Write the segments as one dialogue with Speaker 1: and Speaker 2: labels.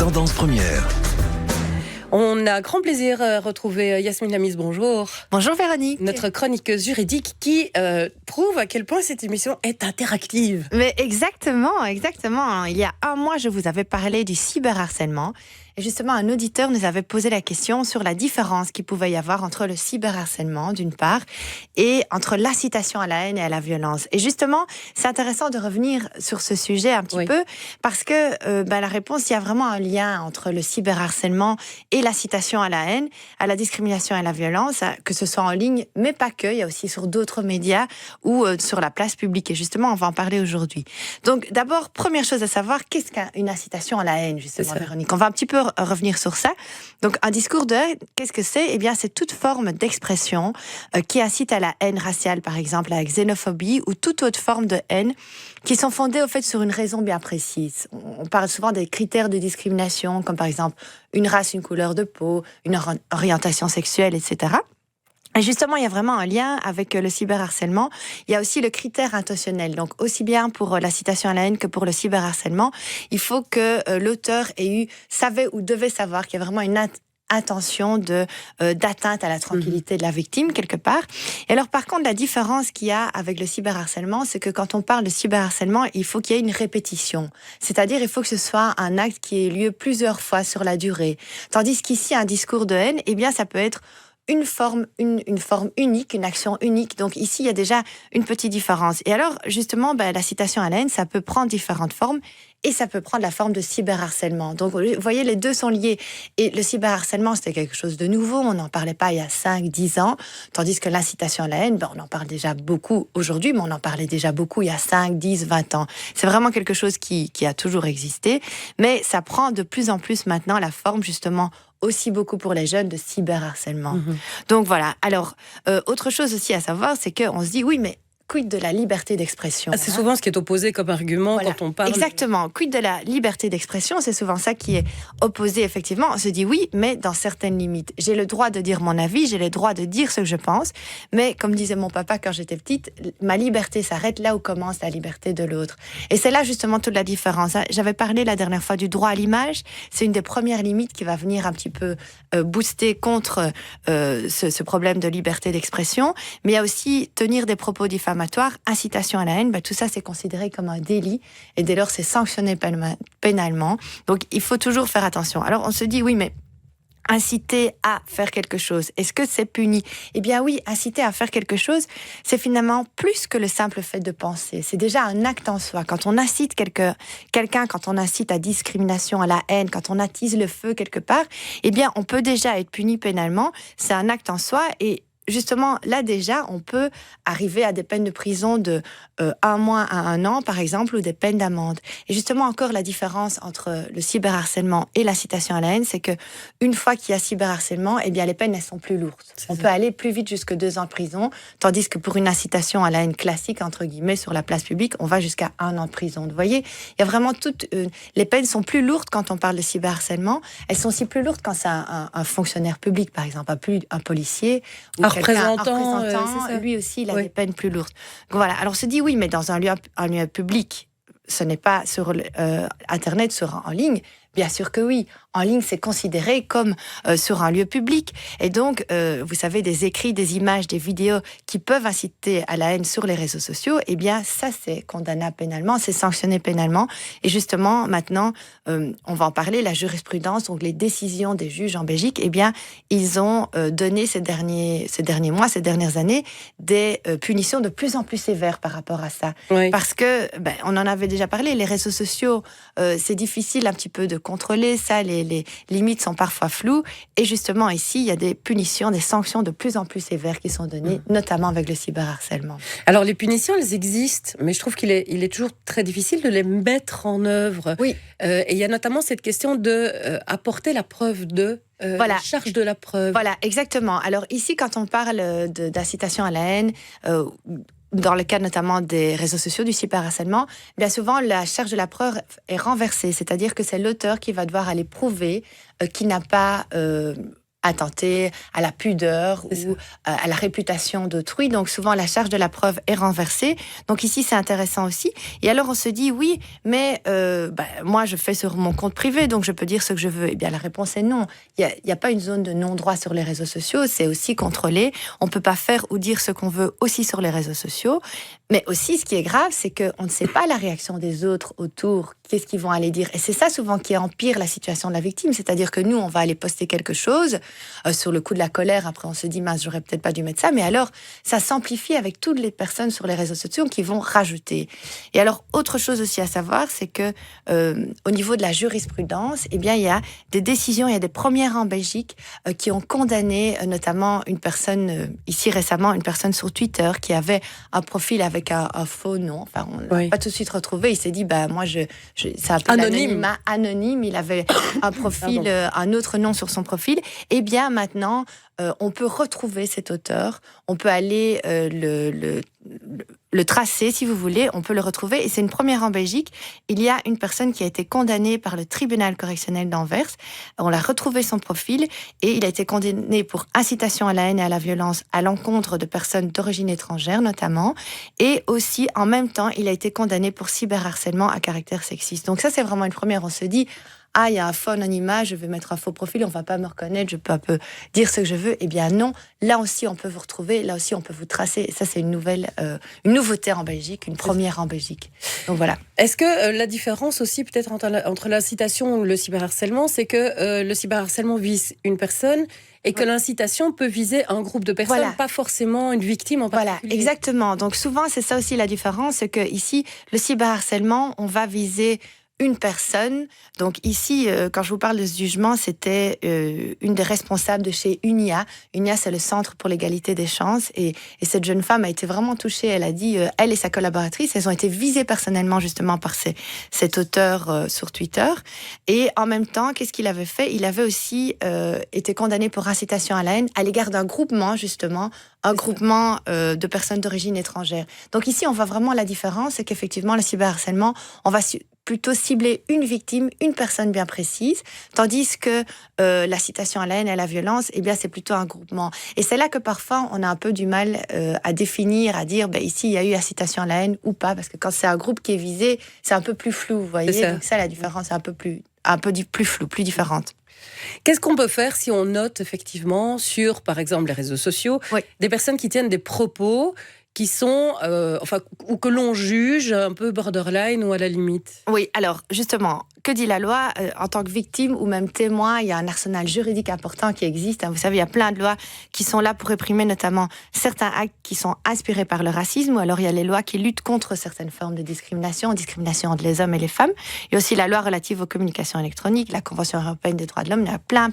Speaker 1: Tendance première.
Speaker 2: On a grand plaisir à retrouver Yasmine Lamis, bonjour.
Speaker 3: Bonjour Véronique.
Speaker 2: Notre chroniqueuse juridique qui prouve à quel point cette émission est interactive.
Speaker 3: Mais exactement. Il y a un mois, je vous avais parlé du cyberharcèlement. Et justement, un auditeur nous avait posé la question sur la différence qu'il pouvait y avoir entre le cyberharcèlement, d'une part, et entre l'incitation à la haine et à la violence. Et justement, c'est intéressant de revenir sur ce sujet un petit peu, parce que la réponse, il y a vraiment un lien entre le cyberharcèlement et l'incitation à la haine, à la discrimination et à la violence, que ce soit en ligne, mais pas que, il y a aussi sur d'autres médias ou sur la place publique. Et justement, on va en parler aujourd'hui. Donc d'abord, première chose à savoir, qu'est-ce qu'une incitation à la haine, justement, Véronique? On va un petit peu revenir sur ça. Donc, un discours de haine, qu'est-ce que c'est? Eh bien, c'est toute forme d'expression qui incite à la haine raciale, par exemple, à la xénophobie ou toute autre forme de haine qui sont fondées, au fait, sur une raison bien précise. On parle souvent des critères de discrimination, comme par exemple une race, une couleur de peau, une orientation sexuelle, etc. Et justement, il y a vraiment un lien avec le cyberharcèlement. Il y a aussi le critère intentionnel. Donc, aussi bien pour l'incitation à la haine que pour le cyberharcèlement, il faut que l'auteur savait ou devait savoir qu'il y a vraiment une intention d'atteinte à la tranquillité de la victime, quelque part. Et alors, par contre, la différence qu'il y a avec le cyberharcèlement, c'est que quand on parle de cyberharcèlement, il faut qu'il y ait une répétition. C'est-à-dire, il faut que ce soit un acte qui ait lieu plusieurs fois sur la durée. Tandis qu'ici, un discours de haine, eh bien, ça peut être une forme unique, une action unique. Donc ici, il y a déjà une petite différence. Et alors, justement, la citation à la haine, ça peut prendre différentes formes et ça peut prendre la forme de cyberharcèlement. Donc, vous voyez, les deux sont liés. Et le cyberharcèlement, c'était quelque chose de nouveau. On n'en parlait pas il y a 5-10 ans. Tandis que l'incitation à la haine, on en parle déjà beaucoup aujourd'hui, mais on en parlait déjà beaucoup il y a 5, 10, 20 ans. C'est vraiment quelque chose qui a toujours existé. Mais ça prend de plus en plus maintenant la forme, justement, aussi beaucoup pour les jeunes, de cyberharcèlement. Donc voilà. Alors, autre chose aussi à savoir, c'est qu'on se dit, oui, mais quid de la liberté d'expression?
Speaker 2: C'est souvent ce qui est opposé comme argument quand on parle.
Speaker 3: Exactement. Quid de la liberté d'expression? C'est souvent ça qui est opposé, effectivement. On se dit oui, mais dans certaines limites. J'ai le droit de dire mon avis, j'ai le droit de dire ce que je pense, mais comme disait mon papa quand j'étais petite, ma liberté s'arrête là où commence la liberté de l'autre. Et c'est là justement toute la différence. J'avais parlé la dernière fois du droit à l'image. C'est une des premières limites qui va venir un petit peu booster contre ce problème de liberté d'expression. Mais il y a aussi tenir des propos diffamatoires, incitation à la haine, tout ça c'est considéré comme un délit et dès lors c'est sanctionné pénalement. Donc il faut toujours faire attention. Alors on se dit oui, mais inciter à faire quelque chose, est-ce que c'est puni? Eh bien oui, inciter à faire quelque chose, c'est finalement plus que le simple fait de penser. C'est déjà un acte en soi. Quand on incite quelqu'un, quand on incite à discrimination, à la haine, quand on attise le feu quelque part, eh bien on peut déjà être puni pénalement. C'est un acte en soi et justement, là déjà, on peut arriver à des peines de prison de 1 mois à 1 an, par exemple, ou des peines d'amende. Et justement, encore la différence entre le cyberharcèlement et l'incitation à la haine, c'est que une fois qu'il y a cyberharcèlement, eh bien, les peines, elles sont plus lourdes. On peut aller plus vite jusque 2 ans de prison, tandis que pour une incitation à la haine classique, entre guillemets, sur la place publique, on va jusqu'à 1 an de prison. Vous voyez, il y a vraiment les peines sont plus lourdes quand on parle de cyberharcèlement. Elles sont aussi plus lourdes quand c'est un fonctionnaire public, par exemple, un policier ou
Speaker 2: un représentant,
Speaker 3: lui aussi, il a des peines plus lourdes. Donc voilà. Alors on se dit oui, mais dans un lieu public, ce n'est pas sur Internet, en ligne. Bien sûr que oui. En ligne, c'est considéré comme sur un lieu public. Et donc, vous savez, des écrits, des images, des vidéos qui peuvent inciter à la haine sur les réseaux sociaux, eh bien, ça, c'est condamnable pénalement, c'est sanctionné pénalement. Et justement, maintenant, on va en parler, la jurisprudence, donc les décisions des juges en Belgique, eh bien, ils ont donné ces derniers mois, ces dernières années, des punitions de plus en plus sévères par rapport à ça.
Speaker 2: Oui.
Speaker 3: Parce que, on en avait déjà parlé, les réseaux sociaux, c'est difficile un petit peu de contrôler ça, les limites sont parfois floues. Et justement, ici, il y a des punitions, des sanctions de plus en plus sévères qui sont données, notamment avec le cyberharcèlement.
Speaker 2: Alors, les punitions, elles existent, mais je trouve qu'il est toujours très difficile de les mettre en œuvre.
Speaker 3: Oui.
Speaker 2: Et il y a notamment cette question de apporter la preuve la charge de la preuve.
Speaker 3: Voilà, exactement. Alors ici, quand on parle d'incitation à la haine, dans le cas notamment des réseaux sociaux, du cyberharcèlement, bien souvent, la charge de la preuve est renversée. C'est-à-dire que c'est l'auteur qui va devoir aller prouver qu'il n'a pas attenter à la pudeur ou à la réputation d'autrui. Donc souvent, la charge de la preuve est renversée. Donc ici, c'est intéressant aussi. Et alors, on se dit, oui, mais moi, je fais sur mon compte privé, donc je peux dire ce que je veux. Eh bien, la réponse est non. Il n'y a pas une zone de non-droit sur les réseaux sociaux. C'est aussi contrôlé. On ne peut pas faire ou dire ce qu'on veut aussi sur les réseaux sociaux. Mais aussi, ce qui est grave, c'est qu'on ne sait pas la réaction des autres autour. Qu'est-ce qu'ils vont aller dire? Et c'est ça souvent qui empire la situation de la victime. C'est-à-dire que nous, on va aller poster quelque chose sur le coup de la colère. Après, on se dit, mince, j'aurais peut-être pas dû mettre ça. Mais alors, ça s'amplifie avec toutes les personnes sur les réseaux sociaux qui vont rajouter. Et alors, autre chose aussi à savoir, c'est que au niveau de la jurisprudence, eh bien, il y a des décisions, il y a des premières en Belgique qui ont condamné notamment une personne, ici récemment, une personne sur Twitter qui avait un profil avec un faux nom. Enfin, on l'a pas tout de suite retrouvé. Il s'est dit, moi, c'est un peu l'anonymat anonyme. Il avait un profil, un autre nom sur son profil. Eh bien, maintenant, on peut retrouver cet auteur. On peut aller le tracer, si vous voulez. On peut le retrouver. Et c'est une première en Belgique. Il y a une personne qui a été condamnée par le tribunal correctionnel d'Anvers. On a retrouvé son profil et il a été condamné pour incitation à la haine et à la violence à l'encontre de personnes d'origine étrangère, notamment. Et aussi, en même temps, il a été condamné pour cyberharcèlement à caractère sexiste. Donc ça, c'est vraiment une première. On se dit, il y a un faux anonymat, je vais mettre un faux profil, on va pas me reconnaître, je peux un peu dire ce que je veux. Eh bien non, là aussi on peut vous retrouver, là aussi on peut vous tracer. Et ça, c'est une nouveauté en Belgique, une première en Belgique. Donc voilà.
Speaker 2: Est-ce que la différence aussi peut-être entre l'incitation ou le cyberharcèlement, c'est que le cyberharcèlement vise une personne et que l'incitation peut viser un groupe de personnes, pas forcément une victime en particulier.
Speaker 3: Voilà, exactement. Donc souvent, c'est ça aussi la différence, c'est que ici, le cyberharcèlement, on va viser une personne. Donc ici, quand je vous parle de ce jugement, c'était une des responsables de chez UNIA. UNIA, c'est le Centre pour l'égalité des chances. Et cette jeune femme a été vraiment touchée. Elle a dit, elle et sa collaboratrice, elles ont été visées personnellement justement par cet auteur sur Twitter. Et en même temps, qu'est-ce qu'il avait fait? Il avait aussi été condamné pour incitation à la haine à l'égard d'un groupement, justement, un groupement de personnes d'origine étrangère. Donc ici, on voit vraiment la différence, c'est qu'effectivement, le cyberharcèlement, on va plutôt cibler une victime, une personne bien précise, tandis que la citation à la haine et à la violence, eh bien, c'est plutôt un groupement. Et c'est là que parfois, on a un peu du mal à définir, à dire, ici, il y a eu incitation à la haine ou pas, parce que quand c'est un groupe qui est visé, c'est un peu plus flou, vous voyez. Donc ça, la différence est un peu plus floue, plus différente.
Speaker 2: Qu'est-ce qu'on peut faire si on note effectivement sur, par exemple, les réseaux sociaux, des personnes qui tiennent des propos qui sont, ou que l'on juge un peu borderline ou à la limite? Oui,
Speaker 3: alors justement, que dit la loi? En tant que victime ou même témoin, il y a un arsenal juridique important qui existe. Vous savez, il y a plein de lois qui sont là pour réprimer notamment certains actes qui sont inspirés par le racisme, ou alors il y a les lois qui luttent contre certaines formes de discrimination entre les hommes et les femmes. Il y a aussi la loi relative aux communications électroniques, la Convention européenne des droits de l'homme. Il y a plein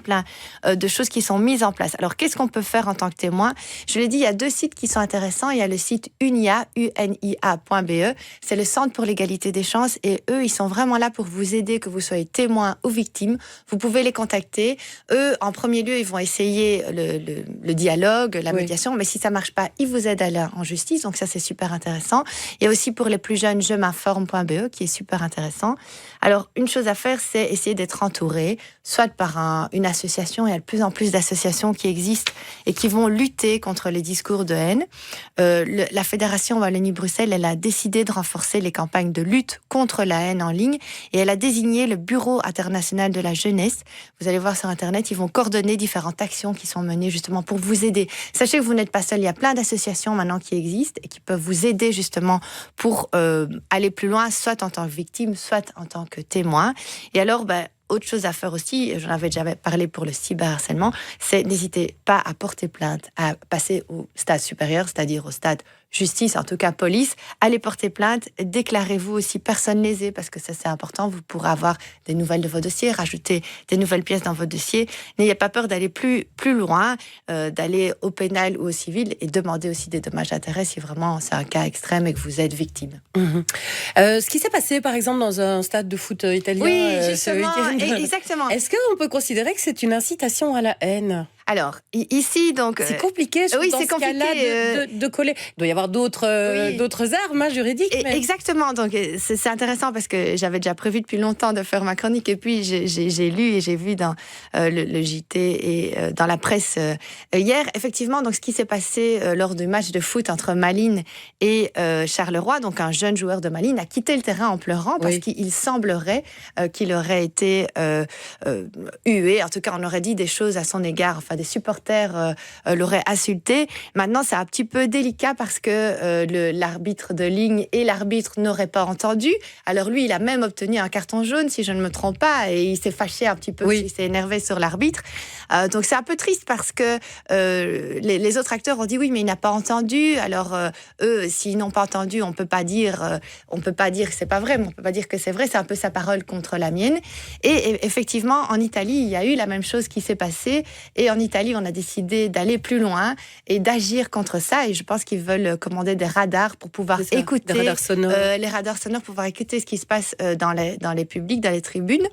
Speaker 3: de choses qui sont mises en place. Alors, qu'est-ce qu'on peut faire en tant que témoin? Je l'ai dit, il y a 2 sites qui sont intéressants. Il y a le site UNIA, unia.be. C'est le Centre pour l'égalité des chances, et eux, ils sont vraiment là pour vous aider, que vous soyez témoin ou victime. Vous pouvez les contacter. Eux, en premier lieu, ils vont essayer le dialogue, la médiation, mais si ça marche pas, ils vous aident à aller en justice. Donc ça, c'est super intéressant. Il y a aussi pour les plus jeunes, je m'informe.be, qui est super intéressant. Alors, une chose à faire, c'est essayer d'être entouré, soit par une association. Il y a de plus en plus d'associations qui existent et qui vont lutter contre les discours de haine. La Fédération Wallonie-Bruxelles, elle a décidé de renforcer les campagnes de lutte contre la haine en ligne, et elle a désigné le Bureau international de la jeunesse. Vous allez voir sur Internet, ils vont coordonner différentes actions qui sont menées justement pour vous aider. Sachez que vous n'êtes pas seul, il y a plein d'associations maintenant qui existent et qui peuvent vous aider justement pour aller plus loin, soit en tant que victime, soit en tant que témoin. Et alors, autre chose à faire aussi, j'en avais déjà parlé pour le cyberharcèlement, c'est n'hésitez pas à porter plainte, à passer au stade supérieur, c'est-à-dire au stade justice, en tout cas police. Allez porter plainte, déclarez-vous aussi personne lésée, parce que ça c'est important, vous pourrez avoir des nouvelles de vos dossiers, rajouter des nouvelles pièces dans votre dossier. N'ayez pas peur d'aller plus loin, d'aller au pénal ou au civil, et demander aussi des dommages d'intérêt si vraiment c'est un cas extrême et que vous êtes victime.
Speaker 2: Ce qui s'est passé par exemple dans un stade de foot italien
Speaker 3: oui, justement, exactement.
Speaker 2: Est-ce qu'on peut considérer que c'est une incitation à la haine ?
Speaker 3: Alors, ici, donc...
Speaker 2: C'est compliqué, je
Speaker 3: oui,
Speaker 2: dans
Speaker 3: c'est
Speaker 2: ce cas-là, de coller. Il doit y avoir d'autres armes juridiques. Mais...
Speaker 3: Exactement, donc c'est intéressant parce que j'avais déjà prévu depuis longtemps de faire ma chronique et puis j'ai lu et j'ai vu dans le JT et dans la presse hier, effectivement, donc ce qui s'est passé lors du match de foot entre Malines et Charleroi, donc un jeune joueur de Malines a quitté le terrain en pleurant parce qu'il semblerait qu'il aurait été hué, en tout cas on aurait dit des choses à son égard, enfin des supporters l'auraient insulté. Maintenant c'est un petit peu délicat parce que l'arbitre de ligne et l'arbitre n'auraient pas entendu. Alors lui il a même obtenu un carton jaune si je ne me trompe pas et il s'est fâché un petit peu, il s'est énervé sur l'arbitre. Donc c'est un peu triste parce que les autres acteurs ont dit oui mais il n'a pas entendu. Alors eux s'ils n'ont pas entendu on peut pas dire que c'est pas vrai, mais on peut pas dire que c'est vrai, c'est un peu sa parole contre la mienne. Et effectivement, en Italie, il y a eu la même chose qui s'est passée. Et en Italie, on a décidé d'aller plus loin et d'agir contre ça. Et je pense qu'ils veulent commander des radars pour pouvoir écouter...
Speaker 2: Des radars sonores.
Speaker 3: Les radars sonores pour pouvoir écouter ce qui se passe dans les publics, dans les tribunes.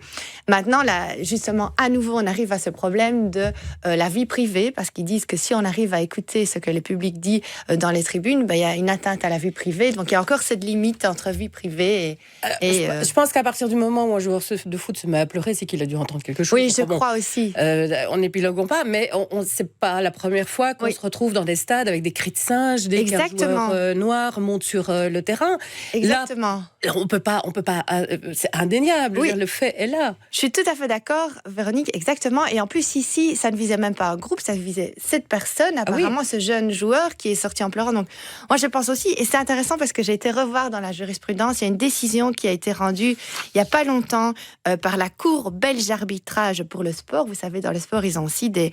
Speaker 3: Maintenant, là, justement, à nouveau, on arrive à ce problème de la vie privée, parce qu'ils disent que si on arrive à écouter ce que le public dit dans les tribunes, ben, il y a une atteinte à la vie privée. Donc, il y a encore cette limite entre vie privée et
Speaker 2: je pense qu'à partir du moment où un joueur de foot se met à pleurer, c'est qu'il a dû entendre quelque chose.
Speaker 3: Oui, je crois aussi.
Speaker 2: On n'épiloguons pas, mais c'est pas la première fois qu'on se retrouve dans des stades avec des cris de singe, dès qu'un joueur noir monte sur le terrain.
Speaker 3: Exactement.
Speaker 2: Là, on peut pas. C'est indéniable. Le fait est là.
Speaker 3: Je suis tout à fait d'accord, Véronique, exactement. Et en plus, ici, ça ne visait même pas un groupe, ça visait 7 personnes. Apparemment, ce jeune joueur qui est sorti en pleurant. Donc, moi, je pense aussi, et c'est intéressant parce que j'ai été revoir dans la jurisprudence, il y a une décision qui a été rendue il n'y a pas longtemps par la Cour belge d'arbitrage pour le sport. Vous savez, dans le sport, ils ont aussi des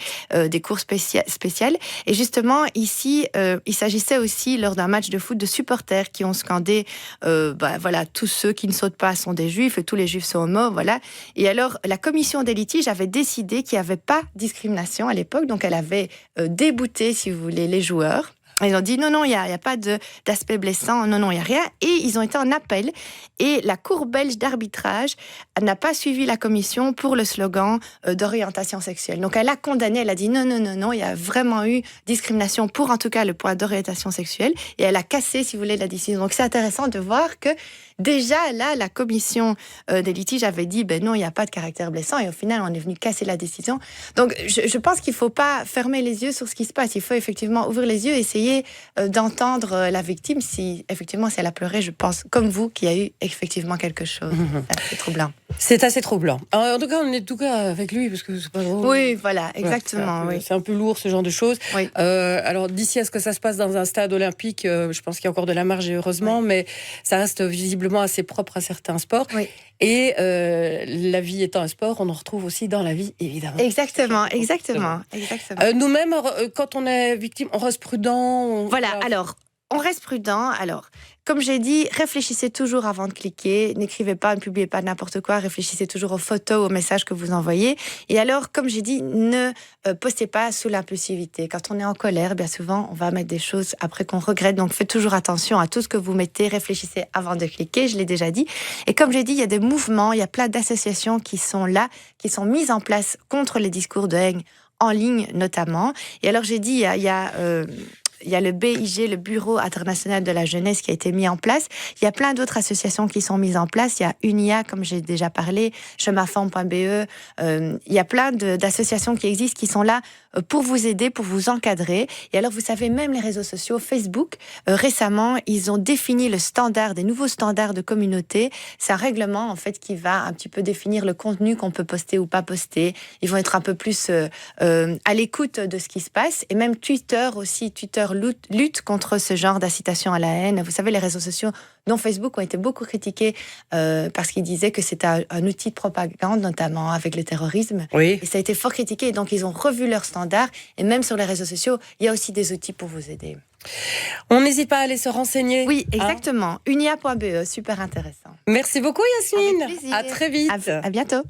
Speaker 3: cours spéciales. Et justement, ici, il s'agissait aussi, lors d'un match de foot, de supporters qui ont scandé voilà, tous ceux qui ne sautent pas sont des juifs et tous les juifs sont homo, voilà. Et alors, la commission des litiges avait décidé qu'il n'y avait pas de discrimination à l'époque, donc elle avait débouté, si vous voulez, les joueurs. Ils ont dit non, il n'y a pas d'aspect blessant, non, il n'y a rien. Et ils ont été en appel. Et la Cour belge d'arbitrage n'a pas suivi la commission pour le slogan d'orientation sexuelle. Donc elle a condamné, elle a dit non, il y a vraiment eu discrimination pour en tout cas le point d'orientation sexuelle. Et elle a cassé, si vous voulez, la décision. Donc c'est intéressant de voir que déjà là, la commission des litiges avait dit non, il n'y a pas de caractère blessant. Et au final, on est venu casser la décision. Donc je pense qu'il ne faut pas fermer les yeux sur ce qui se passe. Il faut effectivement ouvrir les yeux et essayer d'entendre la victime si effectivement si elle a pleuré, je pense comme vous qu'il y a eu effectivement quelque chose. C'est troublant.
Speaker 2: C'est assez troublant. En tout cas, on est avec lui parce que c'est pas drôle.
Speaker 3: Oui, voilà, exactement.
Speaker 2: C'est un peu lourd ce genre de choses.
Speaker 3: Oui.
Speaker 2: Alors d'ici à ce que ça se passe dans un stade olympique, je pense qu'il y a encore de la marge et heureusement, mais ça reste visiblement assez propre à certains sports.
Speaker 3: Oui.
Speaker 2: Et la vie étant un sport, on en retrouve aussi dans la vie, évidemment.
Speaker 3: Exactement.
Speaker 2: Nous-mêmes, quand on est victime, on reste prudent.
Speaker 3: Alors, on reste prudent. Alors, comme j'ai dit, réfléchissez toujours avant de cliquer. N'écrivez pas, ne publiez pas n'importe quoi. Réfléchissez toujours aux photos, aux messages que vous envoyez. Et alors, comme j'ai dit, ne postez pas sous l'impulsivité. Quand on est en colère, bien souvent, on va mettre des choses après qu'on regrette. Donc, faites toujours attention à tout ce que vous mettez. Réfléchissez avant de cliquer, je l'ai déjà dit. Et comme j'ai dit, il y a des mouvements, il y a plein d'associations qui sont là, qui sont mises en place contre les discours de haine, en ligne notamment. Et alors, j'ai dit, il y a le BIG, le Bureau international de la jeunesse, qui a été mis en place. Il y a plein d'autres associations qui sont mises en place. Il y a UNIA, comme j'ai déjà parlé, chemafemme.be. Il y a plein d'associations qui existent, qui sont là pour vous aider, pour vous encadrer. Et alors, vous savez, même les réseaux sociaux, Facebook, récemment, ils ont défini des nouveaux standards de communauté. C'est un règlement, en fait, qui va un petit peu définir le contenu qu'on peut poster ou pas poster. Ils vont être un peu plus à l'écoute de ce qui se passe. Et même Twitter lutte contre ce genre d'incitation à la haine. Vous savez, les réseaux sociaux, dont Facebook, ont été beaucoup critiqués parce qu'ils disaient que c'était un outil de propagande, notamment avec le terrorisme.
Speaker 2: Oui.
Speaker 3: Et ça a été fort critiqué. Et donc, ils ont revu leurs standards. Et même sur les réseaux sociaux, il y a aussi des outils pour vous aider.
Speaker 2: On n'hésite pas à aller se renseigner.
Speaker 3: Oui, exactement. Unia.be, super intéressant.
Speaker 2: Merci beaucoup, Yasmine.
Speaker 3: Avec plaisir.
Speaker 2: À très vite.
Speaker 3: À bientôt.